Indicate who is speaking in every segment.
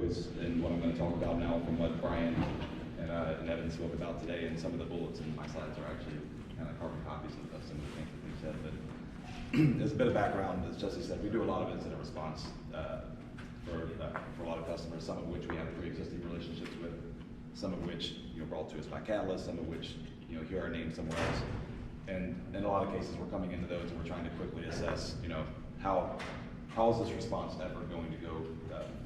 Speaker 1: quotes in what I'm going to talk about now from what Brian and Evan spoke about today, and some of the bullets in my slides are actually kind of carbon copies of some of the things that we said. But as a bit of background, as Jesse said, we do a lot of incident response for a lot of customers, some of which we have pre-existing relationships with, some of which brought to us by Catalyst, some of which hear our name somewhere else. And in a lot of cases, we're coming into those and we're trying to quickly assess, how is this response effort going to go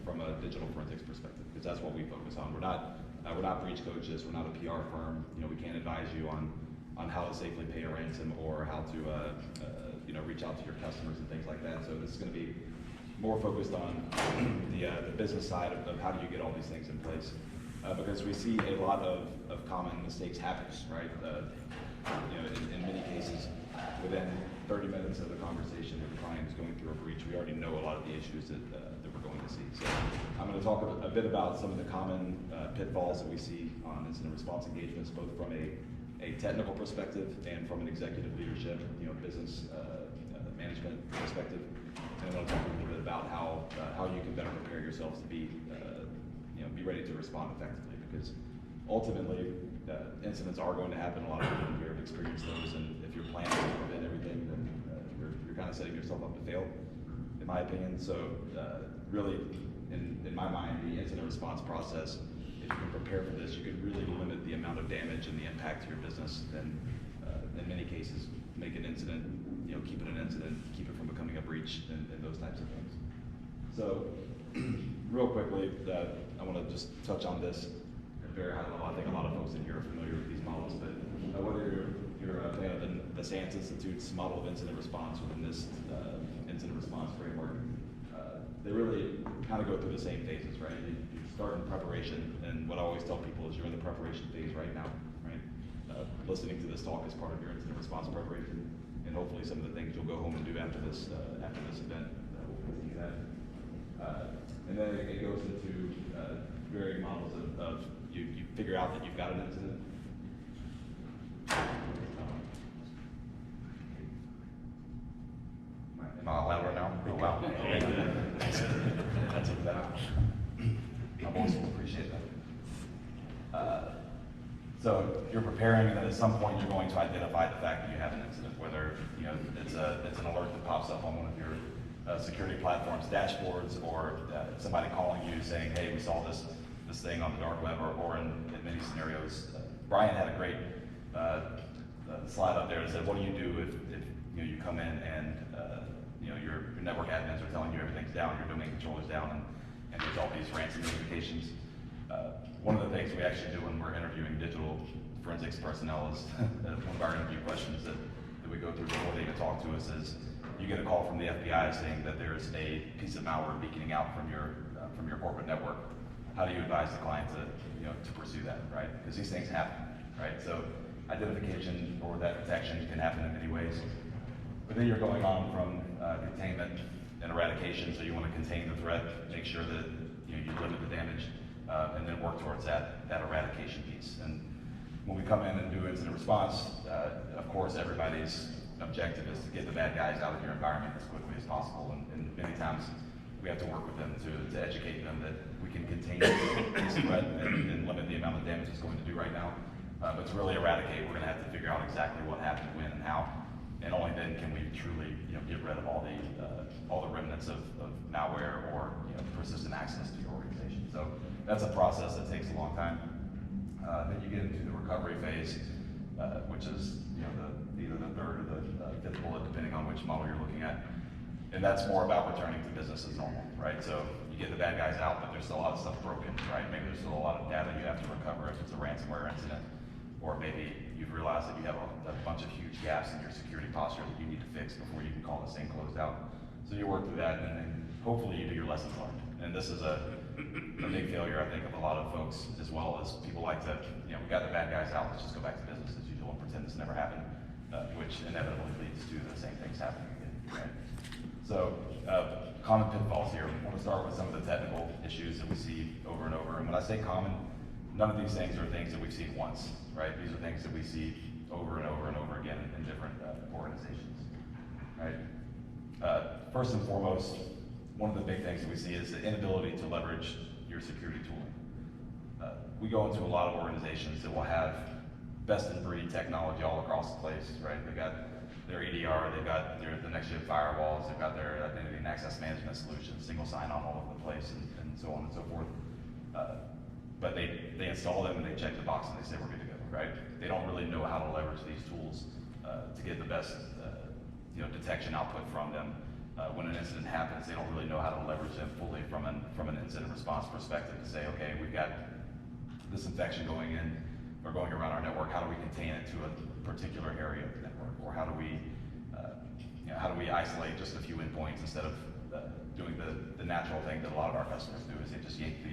Speaker 1: from a digital forensics perspective? Because that's what we focus on. We're not breach coaches. We're not a PR firm. We can't advise you on how to safely pay a ransom or how to reach out to your customers and things like that. So this is going to be more focused on the business side of how do you get all these things in place. Because we see a lot of common mistakes happen, right? In many cases, within 30 minutes of the conversation with the client who's going through a breach, we already know a lot of the issues that we're going to see. So I'm going to talk a bit about some of the common pitfalls that we see on incident response engagements, both from a technical perspective and from an executive leadership, business management perspective. And I'm going to talk a little bit about how you can better prepare yourselves to be ready to respond effectively, because ultimately incidents are going to happen. A lot of people here have experienced those, and if you're planning to prevent everything, then you're kind of setting yourself up to fail, in my opinion. So really, in my mind, the incident response process, if you can prepare for this, you can really limit the amount of damage and the impact to your business, and in many cases, make an incident, keep it an incident, keep it from becoming a breach, and those types of things. So real quickly, I want to just touch on this at a very high level. I think a lot of folks in here are familiar with these models, but whether you're a fan of the SANS Institute's model of incident response within this incident response framework, they really kind of go through the same phases, right? You start in preparation, and what I always tell people is you're in the preparation phase right now, right? Listening to this talk is part of your incident response preparation, and hopefully some of the things you'll go home and do after this event will continue that. And then it goes into varying models of you figure out that you've got an incident. Am I louder now? Oh, wow. That's even better. My voice will appreciate that. So you're preparing, and then at some point you're going to identify the fact that you have an incident, whether it's an alert that pops up on one of your security platforms dashboards, or somebody calling you saying, hey, we saw this thing on the dark web, or in many scenarios. Brian had a great slide up there that said, what do you do if you come in and your network admins are telling you everything's down, your domain controller's down, and there's all these ransom notifications. One of the things we actually do when we're interviewing digital forensics personnel is one of our interview questions that we go through before they even talk to us is, you get a call from the FBI saying that there's a piece of malware beaconing out from your corporate network. How do you advise the client to pursue that, right? Because these things happen, right? So identification or that detection can happen in many ways. But then you're going on from containment and eradication. So you want to contain the threat, make sure that you limit the damage, and then work towards that eradication piece. And when we come in and do incident response, of course, everybody's objective is to get the bad guys out of your environment as quickly as possible, and many times we have to work with them to educate them that we can contain this threat and limit the amount of damage it's going to do right now. But to really eradicate, we're going to have to figure out exactly what happened, when, and how, and only then can we truly get rid of all the remnants of malware or persistent access to your organization. So that's a process that takes a long time. Then you get into the recovery phase, which is either the third or the fifth bullet, depending on which model you're looking at. And that's more about returning to business as normal, right? So you get the bad guys out, but there's still a lot of stuff broken, right? Maybe there's still a lot of data you have to recover if it's a ransomware incident, or maybe you've realized that you have a bunch of huge gaps in your security posture that you need to fix before you can call this thing closed out. So you work through that, and then hopefully you do your lessons learned. And this is a big failure, I think, of a lot of folks, as well as people like to, we got the bad guys out, let's just go back to business as usual and pretend this never happened, which inevitably leads to the same things happening again, right? So common pitfalls here. I want to start with some of the technical issues that we see over and over. And when I say common, none of these things are things that we've seen once, right? These are things that we see over and over and over again in different organizations, right? First and foremost, one of the big things that we see is the inability to leverage your security tooling. We go into a lot of organizations that will have best-in-breed technology all across the place, right? They've got their EDR, they've got the next-gen firewalls, they've got their identity and access management solutions, single sign-on all over the place, and so on and so forth. But they install them and they check the box and they say we're good to go, right? They don't really know how to leverage these tools to get the best detection output from them. When an incident happens, they don't really know how to leverage them fully from an incident response perspective to say, okay, we've got this infection going in or going around our network. How do we contain it to a particular area of the network, or how do we isolate just a few endpoints instead of doing the natural thing that a lot of our customers do, is they just yank the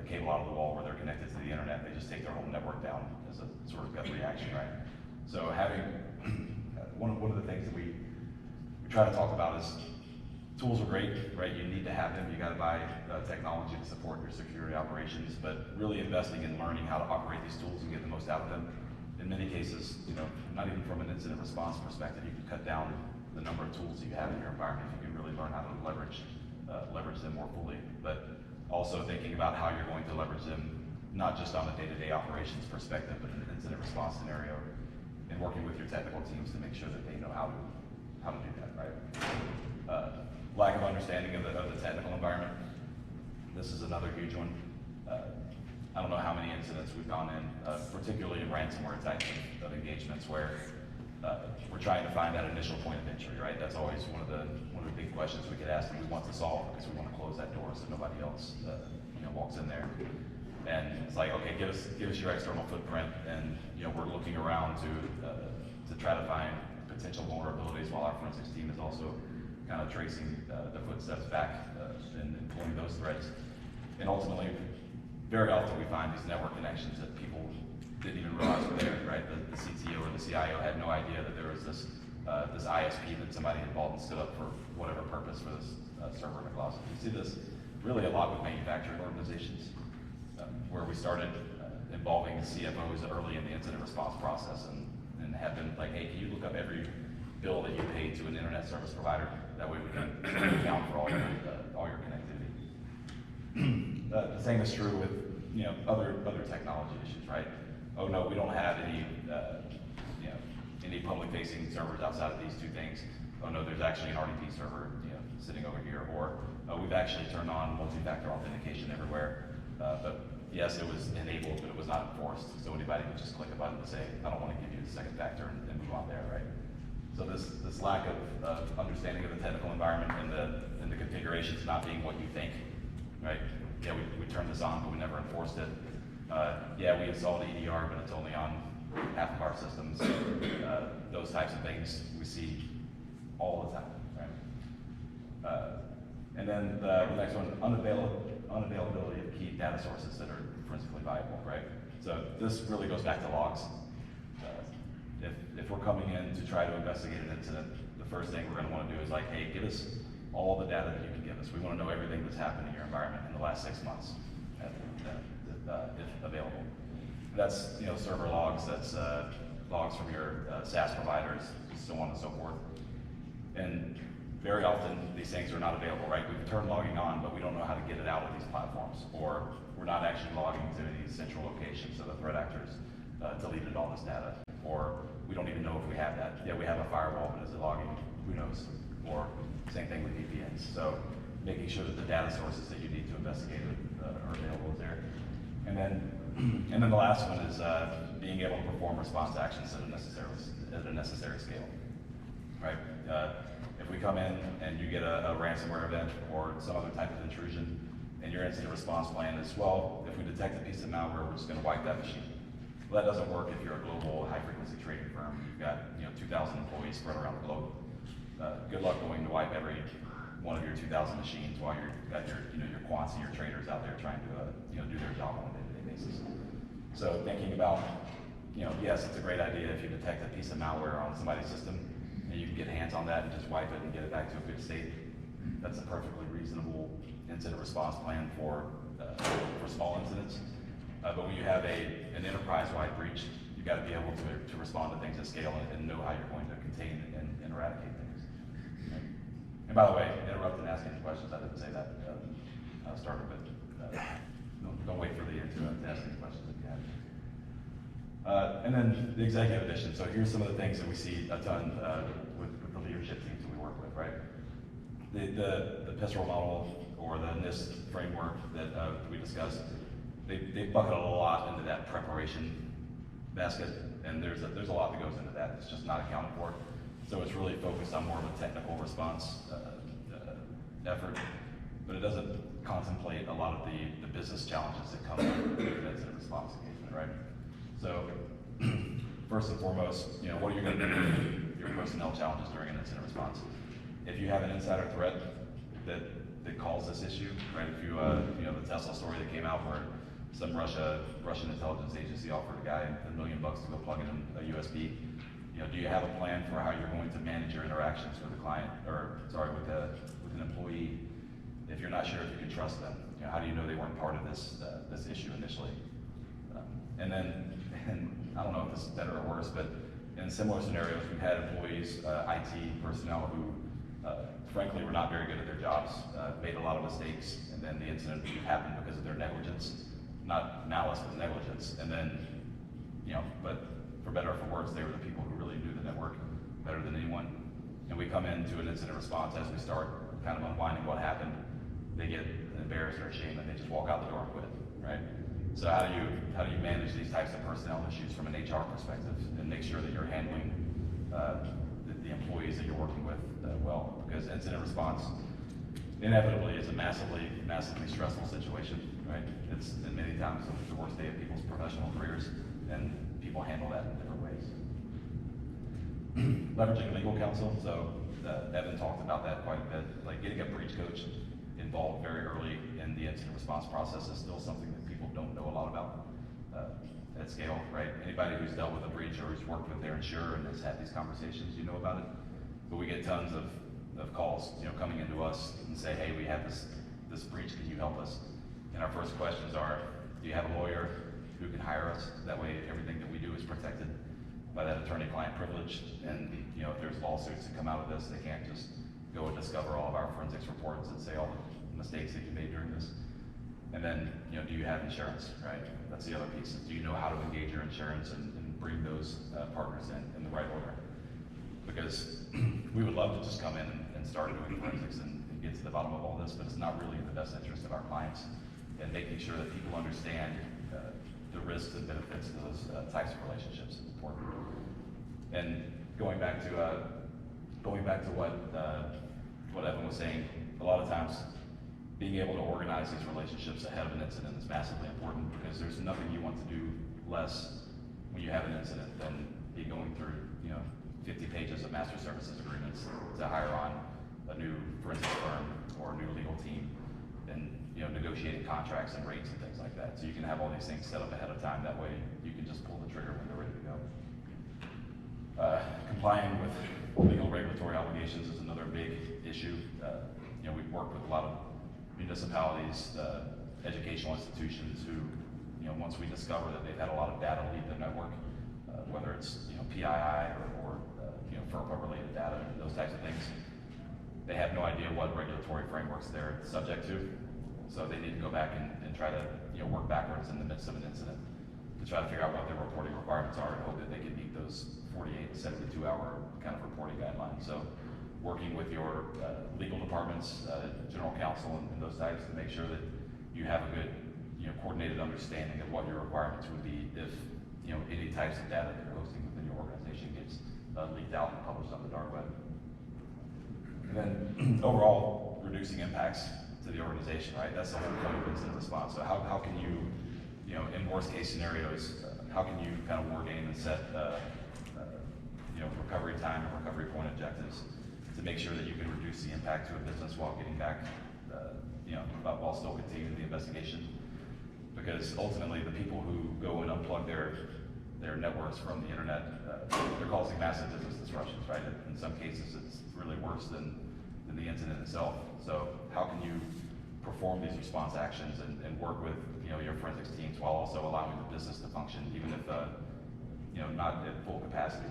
Speaker 1: cable out of the wall where they're connected to the internet. They just take their whole network down as a sort of gut reaction, right? So having one of the things that we try to talk about is tools are great, right? You need to have them. You got to buy technology to support your security operations, but really investing in learning how to operate these tools and get the most out of them. In many cases, not even from an incident response perspective, you can cut down the number of tools that you have in your environment if you can really learn how to leverage them more fully. But also thinking about how you're going to leverage them, not just on a day-to-day operations perspective, but in an incident response scenario, and working with your technical teams to make sure that they know how to do that, right? Lack of understanding of the technical environment. This is another huge one. I don't know how many incidents we've gone in, particularly in ransomware types of engagements, where we're trying to find that initial point of entry, right? That's always one of the big questions we get asked, and we want to solve because we want to close that door so nobody else walks in there. And it's like, okay, give us your external footprint, and we're looking around to try to find potential vulnerabilities, while our forensics team is also kind of tracing the footsteps back and pulling those threads. And ultimately, very often we find these network connections that people didn't even realize were there, right? The CTO or the CIO had no idea that there was this ISP that somebody had bought and stood up for whatever purpose for this server in the closet. You see this really a lot with manufacturing organizations, where we started involving CFOs early in the incident response process and have them like, hey, can you look up every bill that you pay to an internet service provider? That way we can account for all your connectivity. The same is true with other technology issues, right? Oh no, we don't have any public-facing servers outside of these two things. Oh no, there's actually an RDP server sitting over here, or we've actually turned on multi-factor authentication everywhere. But yes, it was enabled, but it was not enforced. So anybody could just click a button to say, I don't want to give you the second factor, and move on there, right? So this lack of understanding of the technical environment and the configurations not being what you think, right? Yeah, we turned this on, but we never enforced it. Yeah, we installed EDR, but it's only on half of our systems. Those types of things we see all the time, right? And then the next one, unavailability of key data sources that are forensically viable, right? So this really goes back to logs. If we're coming in to try to investigate an incident, the first thing we're going to want to do is like, hey, give us all the data that you can give us. We want to know everything that's happened in your environment in the last 6 months, if available. That's server logs, that's logs from your SaaS providers, so on and so forth. And very often these things are not available, right? We've turned logging on, but we don't know how to get it out of these platforms, or we're not actually logging to any central location, so the threat actors deleted all this data, or we don't even know if we have that. Yeah, we have a firewall, but is it logging? Who knows? Or same thing with VPNs. So making sure that the data sources that you need to investigate are available is there. And then the last one is being able to perform response actions at a necessary scale, right? If we come in and you get a ransomware event or some other type of intrusion, and your incident response plan is, well, if we detect a piece of malware, we're just going to wipe that machine. Well, that doesn't work if you're a global high-frequency trading firm. You've got 2,000 employees spread around the globe. Good luck going to wipe every one of your 2,000 machines while you've got your quants and your traders out there trying to do their job on a day-to-day basis. So thinking about, yes, it's a great idea if you detect a piece of malware on somebody's system and you can get hands on that and just wipe it and get it back to a good state. That's a perfectly reasonable incident response plan for small incidents. But when you have an enterprise-wide breach, you've got to be able to respond to things at scale and know how you're going to contain and eradicate things. And by the way, interrupt and ask any questions. I didn't say that. started, but don't wait for the end to ask any questions if you have. And then the executive edition. So here's some of the things that we see a ton with the leadership teams that we work with, right? The PISROL model or the NIST framework that we discussed, they bucket a lot into that preparation basket, and there's a lot that goes into that. It's just not accounted for. So it's really focused on more of a technical response effort, but it doesn't contemplate a lot of the business challenges that come with an incident response engagement, right? So first and foremost, what are you going to do with your personnel challenges during an incident response? If you have an insider threat that caused this issue, right? If you the Tesla story that came out where some Russian intelligence agency offered a guy $1 million to go plug in a USB. Do you have a plan for how you're going to manage your interactions with a client, with an employee, if you're not sure if you can trust them? How do you know they weren't part of this issue initially? And I don't know if this is better or worse, but in similar scenarios, we've had employees, IT personnel who, frankly, were not very good at their jobs, made a lot of mistakes, and then the incident happened because of their negligence, not malice, but negligence. And then, but for better or for worse, they were the people who really knew the network better than anyone. And we come into an incident response as we start kind of unwinding what happened. They get embarrassed or ashamed, and they just walk out the door and quit, right? So how do you manage these types of personnel issues from an HR perspective and make sure that you're handling the employees that you're working with well? Because incident response inevitably is a massively stressful situation, right? It's many times the worst day of people's professional careers, and people handle that in different ways. Leveraging legal counsel. So Evan talked about that quite a bit. Like getting a breach coach involved very early in the incident response process is still something that people don't know a lot about at scale, right? Anybody who's dealt with a breach or who's worked with their insurer and has had these conversations, you know about it. But we get tons of calls, coming into us and say, hey, we have this breach, can you help us? And our first questions are, do you have a lawyer who can hire us? That way everything that we do is protected by that attorney-client privilege. And if there's lawsuits that come out of this, they can't just go and discover all of our forensics reports and say all the mistakes that you made during this. And then, do you have insurance, right? That's the other piece. Do you know how to engage your insurance and bring those partners in the right order? Because we would love to just come in and start doing forensics and get to the bottom of all this, but it's not really in the best interest of our clients. And making sure that people understand the risks and benefits of those types of relationships is important. And going back to what Evan was saying, a lot of times being able to organize these relationships ahead of an incident is massively important, because there's nothing you want to do less when you have an incident than be going through 50 pages of master services agreements to hire on a new forensic firm or a new legal team, and negotiating contracts and rates and things like that. So you can have all these things set up ahead of time. That way you can just pull the trigger when they're ready to go. Complying with legal regulatory obligations is another big issue. We've worked with a lot of municipalities, educational institutions who, once we discover that they've had a lot of data leave the network, whether it's PII or FERPA-related data, those types of things, they have no idea what regulatory frameworks they're subject to. So they need to go back and try to work backwards in the midst of an incident to try to figure out what their reporting requirements are and hope that they can meet those 48 to 72-hour kind of reporting guidelines. So working with your legal departments, general counsel, and those types to make sure that you have a good coordinated understanding of what your requirements would be if any types of data that you're hosting within your organization gets leaked out and published on the dark web. And then overall, reducing impacts to the organization, right? That's the whole point of incident response. So how can you, in worst case scenarios, how can you kind of war game and set, recovery time and recovery point objectives to make sure that you can reduce the impact to a business while getting back, while still continuing the investigation? Because ultimately, the people who go and unplug their networks from the internet, they're causing massive business disruptions, right? In some cases, it's really worse than the incident itself. So how can you perform these response actions and work with your forensics teams while also allowing the business to function, even if not at full capacity,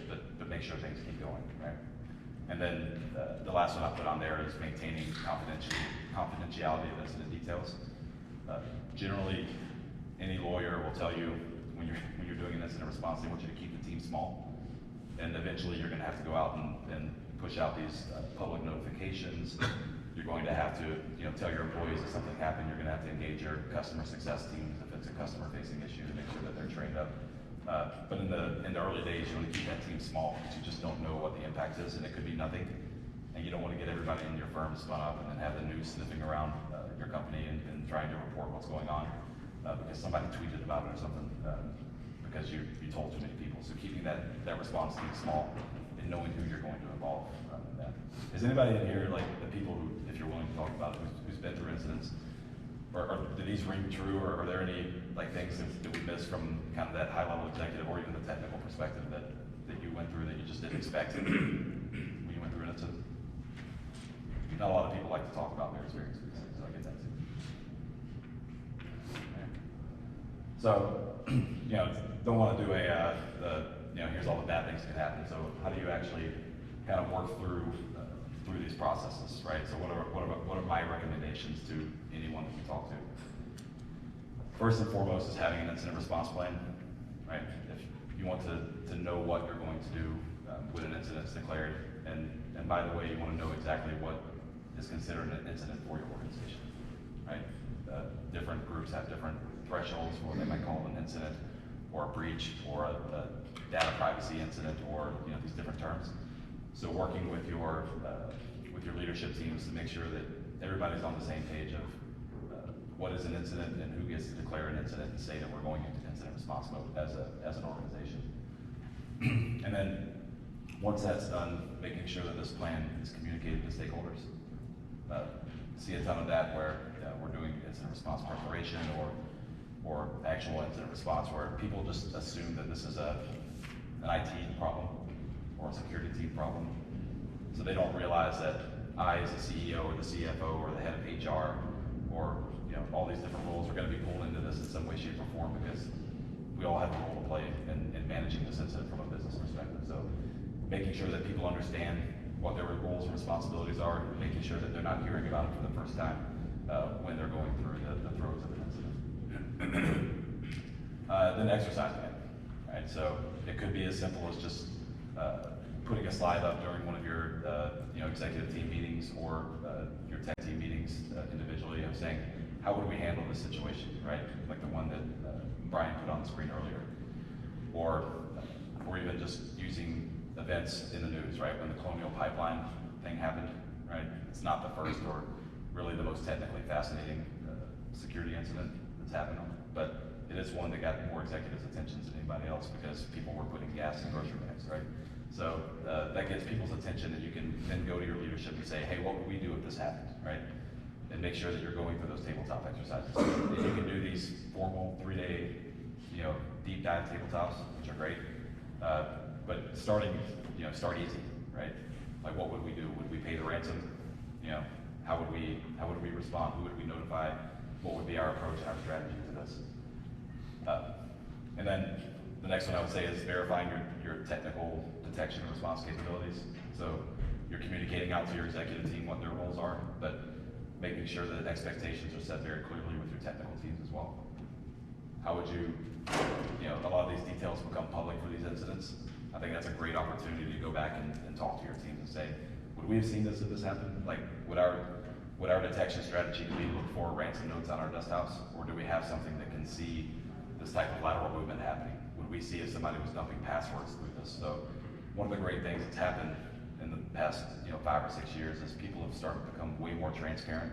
Speaker 1: but make sure things keep going, right? And then the last one I put on there is maintaining confidentiality of incident details. Generally, any lawyer will tell you when you're doing an incident response, they want you to keep the team small, and eventually you're going to have to go out and push out these public notifications. You're going to have to, tell your employees if something happened. You're going to have to engage your customer success teams if it's a customer-facing issue to make sure that they're trained up. But in the early days, you want to keep that team small because you just don't know what the impact is, and it could be nothing. And you don't want to get everybody in your firm spun up and then have the news sniffing around your company and trying to report what's going on because somebody tweeted about it or something because you told too many people. So keeping that response team small and knowing who you're going to involve in that. Is anybody in here, like the people who, if you're willing to talk about it, who's been through incidents, or do these ring true, or are there any things that we missed from kind of that high-level executive or even the technical perspective that you went through that you just didn't expect when you went through an incident? Not a lot of people like to talk about their experience with these things, so I get that too. Okay. So, don't want to do here's all the bad things that can happen. So how do you actually kind of work through these processes, right? So what are my recommendations to anyone that you talk to? First and foremost is having an incident response plan, right? If you want to know what you're going to do when an incident is declared, and by the way, you want to know exactly what is considered an incident for your organization, right? Different groups have different thresholds for what they might call an incident, or a breach, or a data privacy incident, or these different terms. So working with your leadership teams to make sure that everybody's on the same page of what is an incident and who gets to declare an incident and say that we're going into incident response mode as an organization. And then once that's done, making sure that this plan is communicated to stakeholders. See a ton of that where we're doing incident response preparation or actual incident response where people just assume that this is an IT problem or a security team problem. So they don't realize that I, as the CEO or the CFO or the head of HR or all these different roles are going to be pulled into this in some way, shape, or form because we all have a role to play in managing this incident from a business perspective. So making sure that people understand what their roles and responsibilities are, making sure that they're not hearing about it for the first time when they're going through the throes of an incident. Then exercising it, right? So it could be as simple as just putting a slide up during one of your executive team meetings or your tech team meetings individually of saying, how would we handle this situation, right? Like the one that Brian put on the screen earlier. Or even just using events in the news, right? When the Colonial Pipeline thing happened, right? It's not the first or really the most technically fascinating security incident that's happened, but it is one that got more executives' attention than anybody else because people were putting gas in grocery bags, right? So that gets people's attention, and you can then go to your leadership and say, hey, what would we do if this happened, right? And make sure that you're going through those tabletop exercises. And you can do these formal 3-day, deep dive tabletops, which are great. But start easy, right? Like, what would we do? Would we pay the ransom? How would we respond? Who would we notify? What would be our approach and our strategy to this? And then the next one I would say is verifying your technical detection and response capabilities. So you're communicating out to your executive team what their roles are, but making sure that expectations are set very clearly with your technical teams as well. How would you, a lot of these details become public for these incidents. I think that's a great opportunity to go back and talk to your teams and say, would we have seen this if this happened? Like, would our detection strategy be to look for ransom notes on our desktops, or do we have something that can see this type of lateral movement happening? Would we see if somebody was dumping passwords through this? So one of the great things that's happened in the past 5 or 6 years is people have started to become way more transparent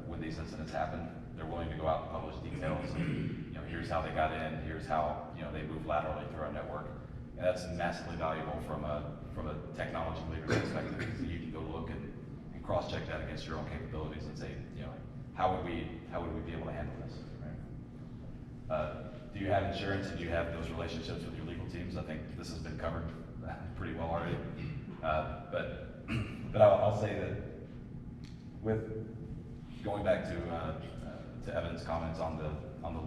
Speaker 1: when these incidents happen. They're willing to go out and publish details. Here's how they got in. Here's how they moved laterally through our network. And that's massively valuable from a technology leader's perspective. So you can go look and cross-check that against your own capabilities and say, how would we be able to handle this? Right? Do you have insurance and do you have those relationships with your legal teams? I think this has been covered pretty well already. But I'll say that with going back to Evan's comments on the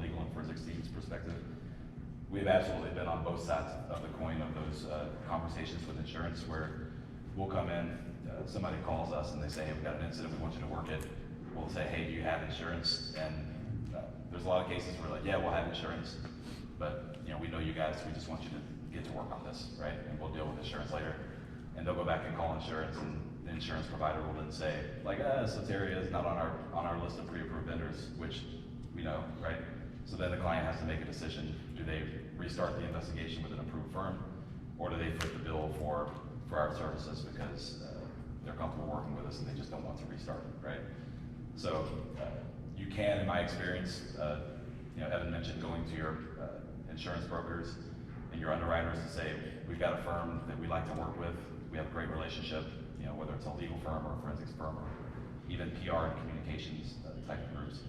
Speaker 1: legal and forensics team's perspective, we've absolutely been on both sides of the coin of those conversations with insurance where we'll come in, somebody calls us and they say, hey, we've got an incident, we want you to work it. we'll say, hey, do you have insurance? And there's a lot of cases where like, yeah, we'll have insurance, but we know you guys, we just want you to get to work on this, right? And we'll deal with insurance later. And they'll go back and call insurance, and the insurance provider will then say, like, Soteria is not on our list of pre-approved vendors, which we know, right? So then the client has to make a decision. Do they restart the investigation with an approved firm, or do they foot the bill for our services because they're comfortable working with us and they just don't want to restart it, right? So you can, in my experience, Evan mentioned going to your insurance brokers and your underwriters to say, we've got a firm that we like to work with, we have a great relationship, whether it's a legal firm or a forensics firm or even PR and communications type of groups.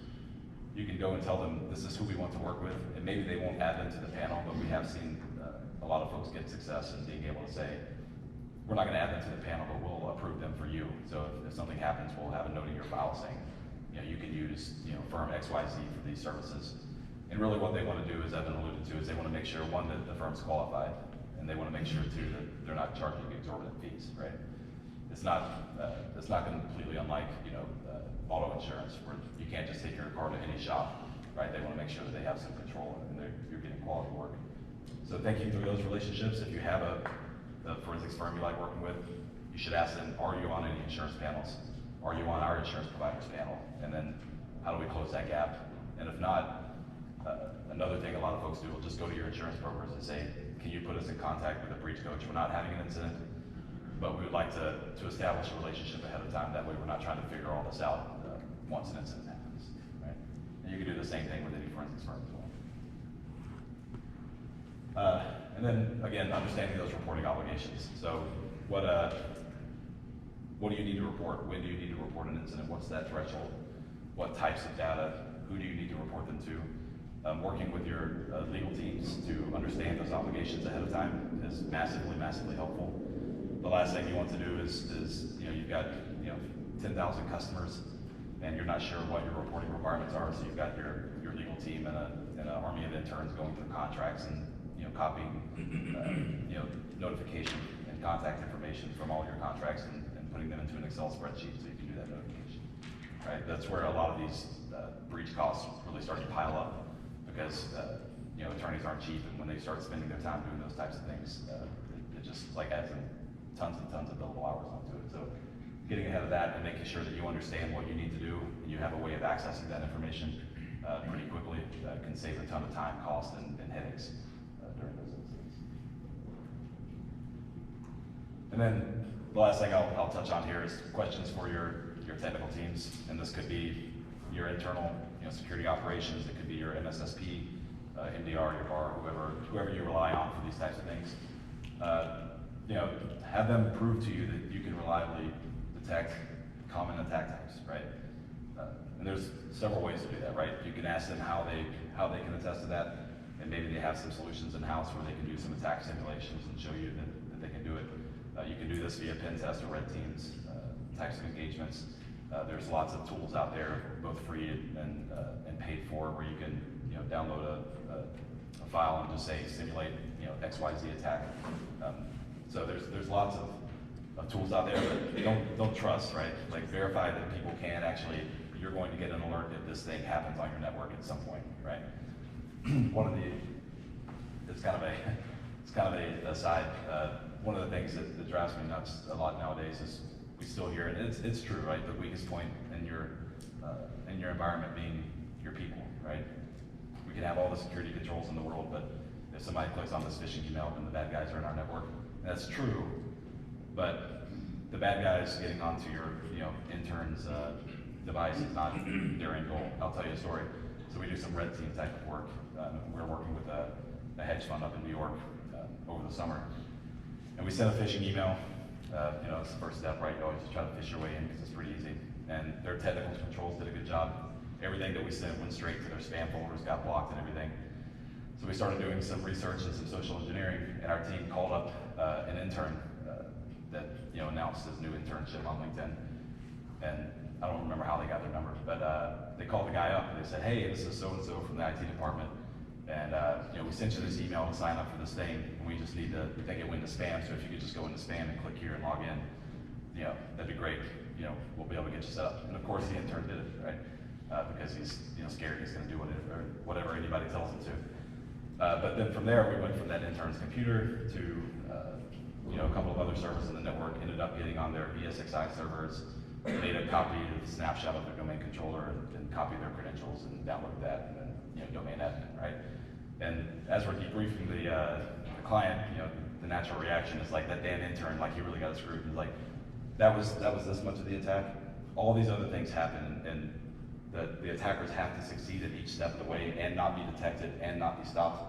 Speaker 1: You can go and tell them this is who we want to work with, and maybe they won't add them to the panel, but we have seen a lot of folks get success in being able to say, we're not going to add them to the panel, but we'll approve them for you. So if something happens, we'll have a note in your file saying, you can use firm XYZ for these services. And really what they want to do, as Evan alluded to, is they want to make sure, one, that the firm's qualified, and they want to make sure, too, that they're not charging exorbitant fees, right? It's not completely unlike, auto insurance, where you can't just take your car to any shop, right? They want to make sure that they have some control and you're getting quality work. So thinking through those relationships, if you have a forensics firm you like working with, you should ask them, are you on any insurance panels? Are you on our insurance providers panel? And then how do we close that gap? And if not, another thing a lot of folks do will just go to your insurance brokers and say, can you put us in contact with a breach coach? We're not having an incident, but we would like to establish a relationship ahead of time. That way we're not trying to figure all this out once an incident happens, right? And you can do the same thing with any forensics firm as well. And then again, understanding those reporting obligations. So what do you need to report? When do you need to report an incident? What's that threshold? What types of data? Who do you need to report them to? Working with your legal teams to understand those obligations ahead of time is massively, massively helpful. The last thing you want to do is you've got 10,000 customers and you're not sure what your reporting requirements are, so you've got your legal team and an army of interns going through contracts and copying notification and contact information from all your contracts and putting them into an Excel spreadsheet so you can do that notification. Right? That's where a lot of these breach costs really start to pile up because attorneys aren't cheap, and when they start spending their time doing those types of things, it just adds in tons and tons of billable hours onto it. So getting ahead of that and making sure that you understand what you need to do and you have a way of accessing that information pretty quickly can save a ton of time, cost, and headaches during those incidents. And then the last thing I'll touch on here is questions for your technical teams, and this could be your internal security operations, it could be your MSSP, MDR, your bar, whoever you rely on for these types of things. Have them prove to you that you can reliably detect common attack types, right? And there's several ways to do that, right? You can ask them how they can attest to that, and maybe they have some solutions in-house where they can do some attack simulations and show you that they can do it. You can do this via pen test or red teams types of engagements. There's lots of tools out there, both free and paid for, where you can download a file and just say simulate XYZ attack. So there's lots of tools out there, but don't trust, right? Like verify that people can actually. You're going to get an alert if this thing happens on your network at some point, right? It's kind of a aside. One of the things that drives me nuts a lot nowadays is we still hear, and it's true, right? The weakest point in your environment being your people, right? We can have all the security controls in the world, but if somebody clicks on this phishing email, then the bad guys are in our network. And that's true, but the bad guys getting onto your intern's device is not their end goal. I'll tell you a story. So we do some red team type of work. We're working with a hedge fund up in New York over the summer, and we sent a phishing email. It's the first step, right? You always just try to fish your way in because it's pretty easy. And their technical controls did a good job. Everything that we sent went straight to their spam folders, got blocked and everything. So we started doing some research and some social engineering, and our team called up an intern that announced his new internship on LinkedIn. And I don't remember how they got their number, but they called the guy up and they said, hey, this is so-and-so from the IT department. And we sent you this email to sign up for this thing, and we think it went to spam, so if you could just go into spam and click here and log in, that'd be great. we'll be able to get you set up. And of course, the intern did it, right? Because he's, scared he's going to do whatever anybody tells him to. But then from there, we went from that intern's computer to, a couple of other servers in the network, ended up getting on their ESXi servers, made a copy of the snapshot of their domain controller, and copied their credentials and downloaded that, and then, domain admin, right? And as we're debriefing the client, the natural reaction is like that damn intern, like he really got screwed. He's like, that was this much of the attack. All these other things happen, and the attackers have to succeed at each step of the way and not be detected and not be stopped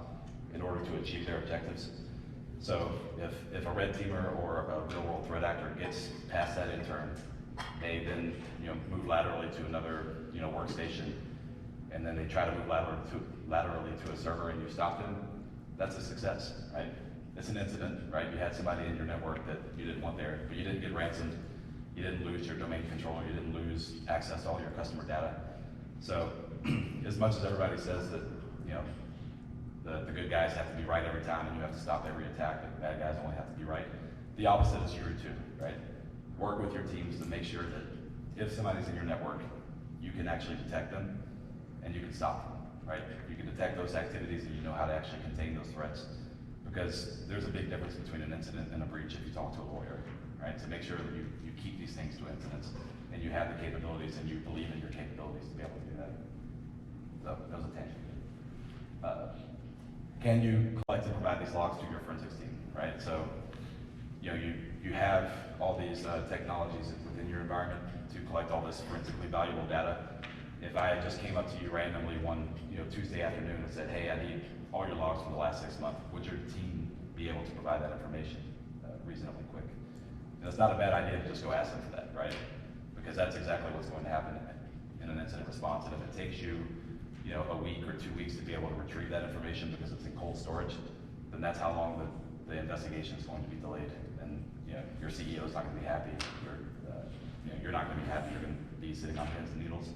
Speaker 1: in order to achieve their objectives. So if a red teamer or a real world threat actor gets past that intern, they then move laterally to another workstation, and then they try to move laterally to a server, and you stop them, that's a success, right? It's an incident, right? You had somebody in your network that you didn't want there, but you didn't get ransomed, you didn't lose your domain controller, you didn't lose access to all your customer data. So as much as everybody says that the good guys have to be right every time and you have to stop every attack, the bad guys only have to be right, the opposite is true too, right? Work with your teams to make sure that if somebody's in your network, you can actually detect them and you can stop them, right? You can detect those activities and you know how to actually contain those threats, because there's a big difference between an incident and a breach if you talk to a lawyer, right? So make sure that you keep these things to incidents and you have the capabilities and you believe in your capabilities to be able to do that. So that was a tangent. Can you collect and provide these logs to your forensics team, right? So, you have all these technologies within your environment to collect all this forensically valuable data. If I just came up to you randomly one Tuesday afternoon and said, hey, I need all your logs from the last 6 months, would your team be able to provide that information reasonably quick? And it's not a bad idea to just go ask them for that, right? Because that's exactly what's going to happen in an incident response. And if it takes you a week or 2 weeks to be able to retrieve that information because it's in cold storage, then that's how long the investigation is going to be delayed. And your CEO is not going to be happy. You're not going to be happy. You're going to be sitting on pins and needles.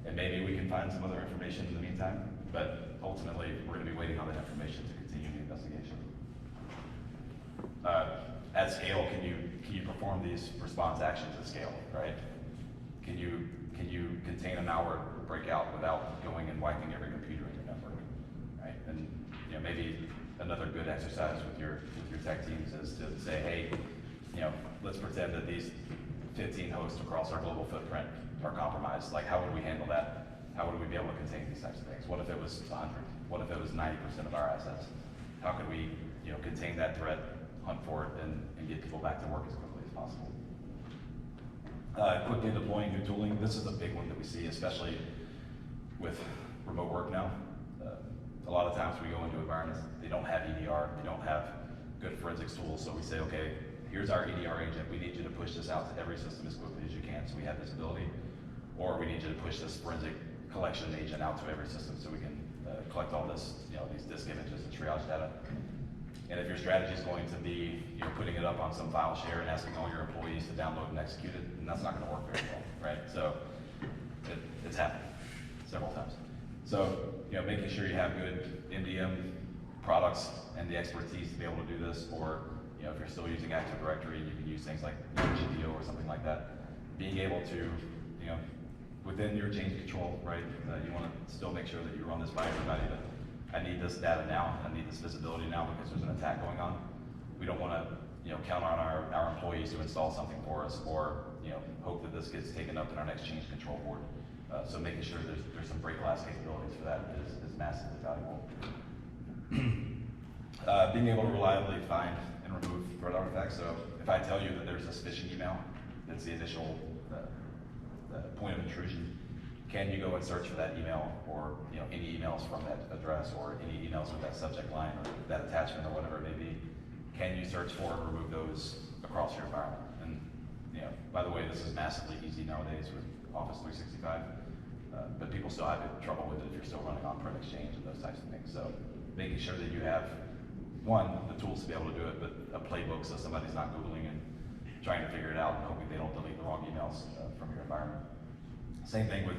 Speaker 1: And maybe we can find some other information in the meantime, but ultimately we're going to be waiting on that information to continue the investigation. At scale, can you perform these response actions at scale, right? Can you contain a malware breakout without going and wiping every computer in your network, right? And maybe another good exercise with your tech teams is to say, hey, let's pretend that these 15 hosts across our global footprint are compromised. Like, how would we handle that? How would we be able to contain these types of things? What if it was 100? What if it was 90% of our assets? How could we contain that threat, hunt for it, and get people back to work as quickly as possible? Quickly deploying new tooling. This is a big one that we see, especially with remote work now. A lot of times we go into environments, they don't have EDR, they don't have good forensics tools, so we say, okay, here's our EDR agent, we need you to push this out to every system as quickly as you can so we have visibility, or we need you to push this forensic collection agent out to every system so we can collect all this, these disk images and triage data. And if your strategy is going to be putting it up on some file share and asking all your employees to download and execute it, then that's not going to work very well, right? So it's happened several times. So making sure you have good MDM products and the expertise to be able to do this, or if you're still using Active Directory, you can use things like GPO or something like that. Being able to, within your change control, right? You want to still make sure that you run this by everybody. That I need this data now, I need this visibility now because there's an attack going on. We don't want to, count on our employees to install something for us, or hope that this gets taken up in our next change control board. So making sure there's some break glass capabilities for that is massively valuable. Being able to reliably find and remove threat artifacts. So if I tell you that there's this phishing email, that's the initial point of intrusion, can you go and search for that email, or any emails from that address, or any emails with that subject line or that attachment or whatever it may be? Can you search for and remove those across your environment? And by the way, this is massively easy nowadays with Office 365, but people still have trouble with it if you're still running on-prem Exchange and those types of things. So making sure that you have, one, the tools to be able to do it, but a playbook so somebody's not Googling and trying to figure it out and hoping they don't delete the wrong emails from your environment. Same thing with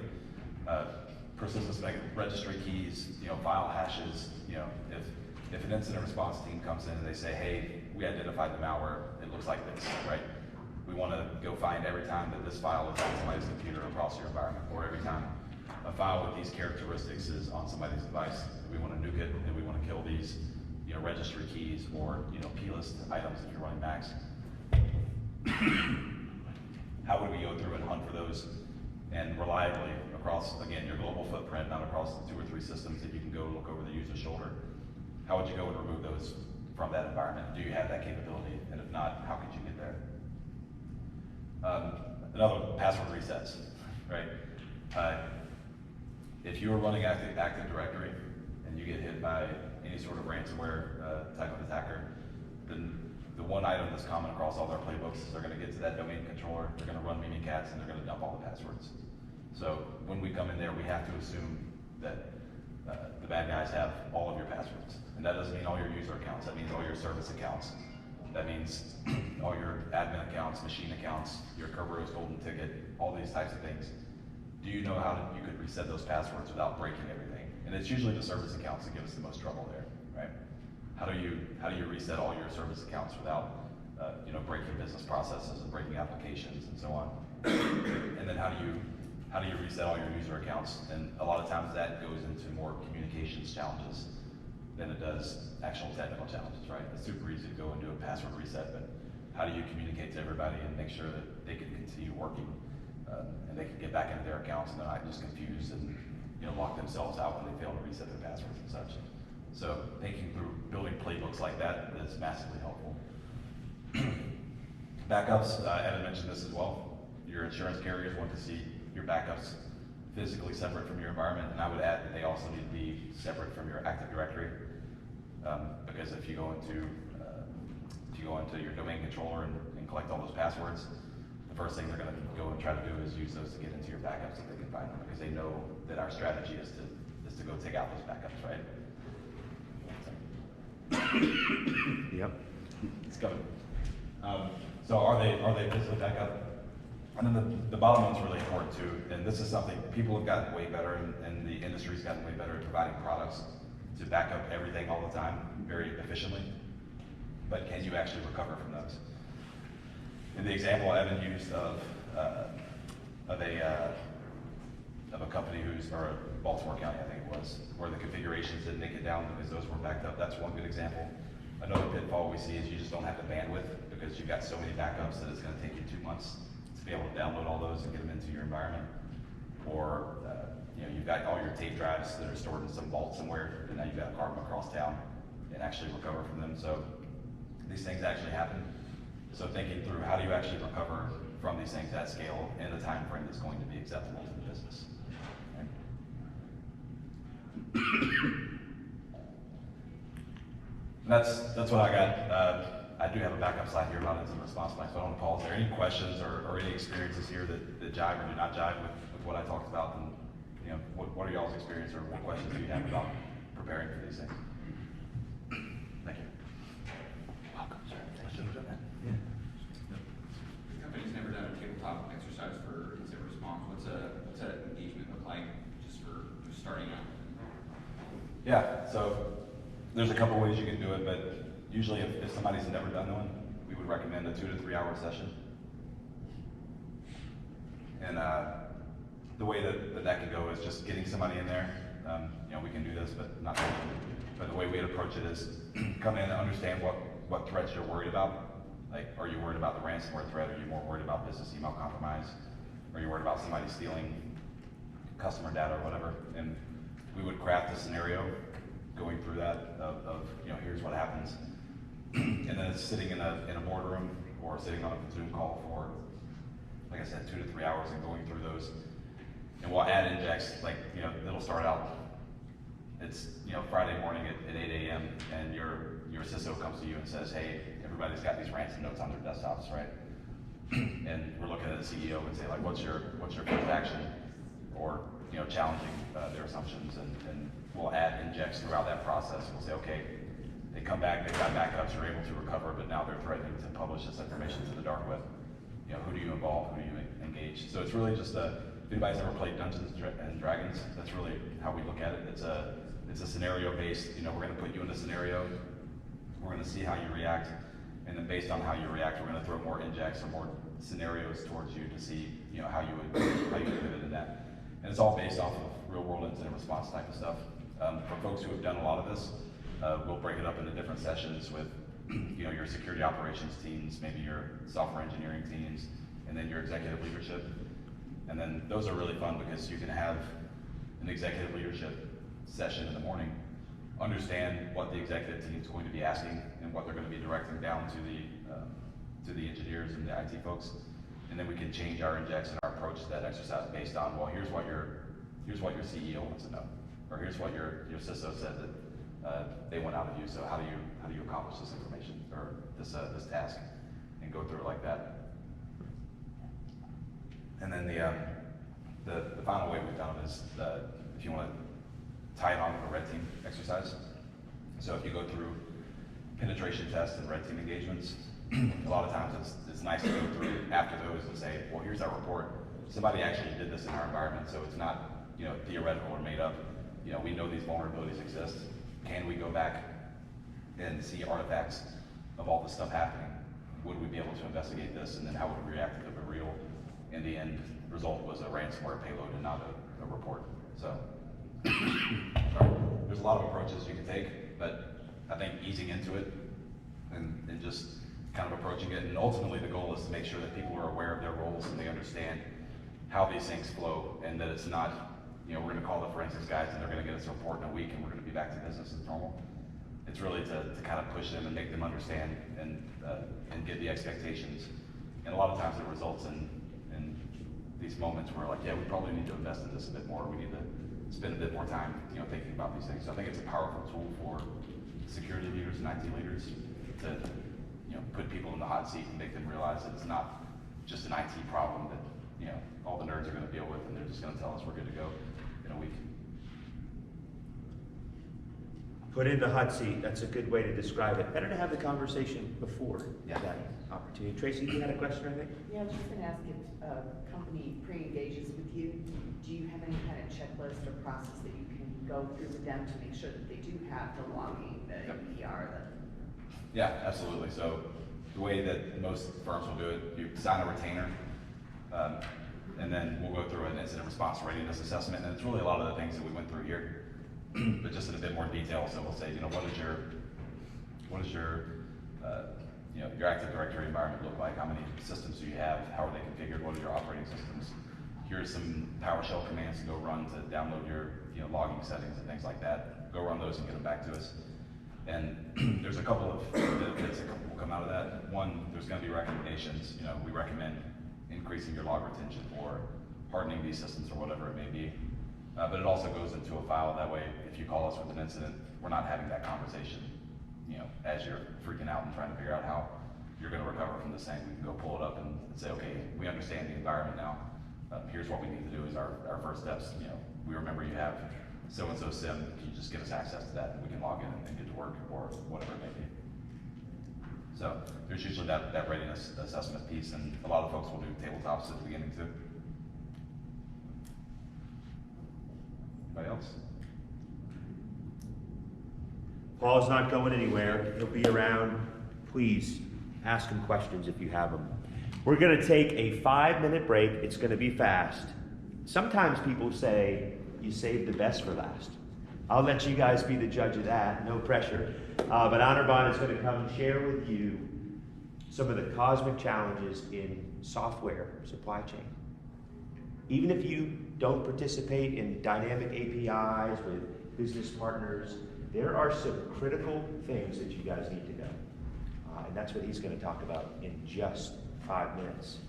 Speaker 1: persistence registry keys, file hashes. If an incident response team comes in and they say, hey, we identified the malware, it looks like this, right? we want to go find every time that this file is on somebody's computer across your environment, or every time a file with these characteristics is on somebody's device. We want to nuke it, and we want to kill these, registry keys or, plist items if you're running Macs. How would we go through and hunt for those and reliably across, again, your global footprint, not across 2 or 3 systems that you can go look over the user's shoulder? How would you go and remove those from that environment? Do you have that capability? And if not, how could you get there? Another, password resets, right? If you are running Active Directory and you get hit by any sort of ransomware type of attacker, then the one item that's common across all their playbooks is they're going to get to that domain controller, they're going to run Mimikatz, and they're going to dump all the passwords. So when we come in there, we have to assume that the bad guys have all of your passwords. And that doesn't mean all your user accounts, that means all your service accounts. That means all your admin accounts, machine accounts, your Kerberos golden ticket, all these types of things. Do you know how you could reset those passwords without breaking everything? And it's usually the service accounts that give us the most trouble there, right? How do you reset all your service accounts without breaking business processes and breaking applications and so on? And then how do you reset all your user accounts? And a lot of times that goes into more communications challenges than it does actual technical challenges, right? It's super easy to go and do a password reset, but how do you communicate to everybody and make sure that they can continue working and they can get back into their accounts and they're not just confused and lock themselves out when they fail to reset their passwords and such. So thinking through building playbooks like that is massively helpful. Backups, Evan mentioned this as well. Your insurance carriers want to see your backups physically separate from your environment, and I would add that they also need to be separate from your Active Directory, because if you go into your domain controller and collect all those passwords, the first thing they're going to go and try to do is use those to get into your backups if they can find them, because they know that our strategy is to go take out those backups, right?
Speaker 2: Yep.
Speaker 1: It's coming. So are they physically back up? And then the bottom one's really important too, and this is something people have gotten way better, and the industry's gotten way better at providing products to back up everything all the time very efficiently. But can you actually recover from those? And the example Evan used of a company or Baltimore County, I think it was, where the configurations didn't make it down because those were backed up. That's one good example. Another pitfall we see is you just don't have the bandwidth because you've got so many backups that it's going to take you 2 months to be able to download all those and get them into your environment. Or you've got all your tape drives that are stored in some vault somewhere, and now you've got to cart them across town and actually recover from them. So these things actually happen. So thinking through how do you actually recover from these things at scale in a time frame that's going to be acceptable to the business. That's what I got. I do have a backup slide here about incident response plan, so I don't want to pause there. Any questions or any experiences here that jive or do not jive with what I talked about? And what are y'all's experience or what questions do you have about preparing for these things? Thank you. Welcome, sir. Questions?
Speaker 3: The company's never done a tabletop exercise for incident response. What's that engagement look like just for starting out?
Speaker 1: Yeah, so there's a couple ways you can do it, but usually if somebody's never done one, we would recommend a 2 to 3 hour session. And the way that can go is just getting somebody in there. We can do this, but not. But the way we'd approach it is come in and understand what threats you're worried about. Like, are you worried about the ransomware threat? Are you more worried about business email compromise? Are you worried about somebody stealing customer data or whatever? And we would craft a scenario going through that of here's what happens. And then it's sitting in a boardroom or sitting on a Zoom call for, like I said, 2 to 3 hours and going through those. And we'll add injects, like, it'll start out, it's, Friday morning at 8 a.m. and your CISO comes to you and says, hey, everybody's got these ransom notes on their desktops, right? And we're looking at the CEO and say, like, what's your first action? Or, challenging their assumptions, and we'll add injects throughout that process. We'll say, okay, they come back, they've got backups, you're able to recover, but now they're threatening to publish this information to the dark web. Who do you involve? Who do you engage? So it's really just if anybody's ever played Dungeons and Dragons, that's really how we look at it. It's a scenario based. We're going to put you in a scenario. We're going to see how you react, and then based on how you react, we're going to throw more injects or more scenarios towards you to see, how you would pivot in that. And it's all based off of real world incident response type of stuff. For folks who have done a lot of this, we'll break it up into different sessions with, your security operations teams, maybe your software engineering teams, and then your executive leadership. And then those are really fun because you can have an executive leadership session in the morning, understand what the executive team is going to be asking and what they're going to be directing down to the engineers and the IT folks, and then we can change our injects and our approach to that exercise based on, well, here's what your CEO wants to know, or here's what your CISO said that they want out of you. So how do you accomplish this information or this task, and go through it like that. And then the final way we've done it is if you want to tie it on with a red team exercise. So if you go through penetration tests and red team engagements, a lot of times it's nice to go through after those and say, well, here's our report. Somebody actually did this in our environment, so it's not theoretical or made up. We know these vulnerabilities exist. Can we go back and see artifacts of all this stuff happening? Would we be able to investigate this, and then how would we react if a real, in the end result was a ransomware payload and not a report? So there's a lot of approaches you can take, but I think easing into it and just kind of approaching it, and ultimately the goal is to make sure that people are aware of their roles and they understand how these things flow, and that it's not, we're going to call the forensics guys and they're going to get us a report in a week and we're going to be back to business as normal. It's really to kind of push them and make them understand and get the expectations. And a lot of times it results in these moments where, like, yeah, we probably need to invest in this a bit more. We need to spend a bit more time, thinking about these things. So I think it's a powerful tool for security leaders and IT leaders to, put people in the hot seat and make them realize that it's not just an IT problem that, all the nerds are going to deal with, and they're just going to tell us we're good to go in a week.
Speaker 2: Put in the hot seat, that's a good way to describe it. Better to have the conversation before that opportunity. Tracy, you had a question, I think?
Speaker 4: Yeah, I was just going to ask if a company pre-engages with you, do you have any kind of checklist or process that you can go through with them to make sure that they do have the logging, the EPR,
Speaker 1: Yeah, absolutely. So the way that most firms will do it, you sign a retainer, and then we'll go through an incident response readiness assessment, and it's really a lot of the things that we went through here, but just in a bit more detail. So we'll say, what is your your Active Directory environment look like? How many systems do you have? How are they configured? What are your operating systems? Here's some PowerShell commands to go run to download your logging settings and things like that. Go run those and get them back to us. And there's a couple of benefits that will come out of that. One, there's going to be recommendations. We recommend increasing your log retention or hardening these systems or whatever it may be. But it also goes into a file. That way, if you call us with an incident, we're not having that conversation, as you're freaking out and trying to figure out how you're going to recover from this thing. We can go pull it up and say, okay, we understand the environment now. Here's what we need to do is our first steps. We remember you have so-and-so SIM. Can you just give us access to that, and we can log in and get to work, or whatever it may be. So there's usually that readiness assessment piece, and a lot of folks will do tabletops at the beginning too. Anybody else?
Speaker 2: Paul's not going anywhere. He'll be around. Please ask him questions if you have them. We're going to take a 5-minute break. It's going to be fast. Sometimes people say you saved the best for last. I'll let you guys be the judge of that. No pressure. But Anirban is going to come and share with you some of the cosmic challenges in software supply chain. Even if you don't participate in dynamic APIs with business partners, there are some critical things that you guys need to know. And that's what he's going to talk about in just 5 minutes.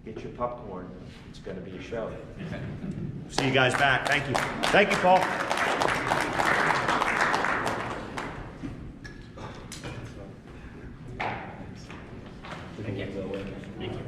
Speaker 2: Get your popcorn. It's going to be a show. See you guys back. Thank you. Thank you, Paul.
Speaker 5: Thank you.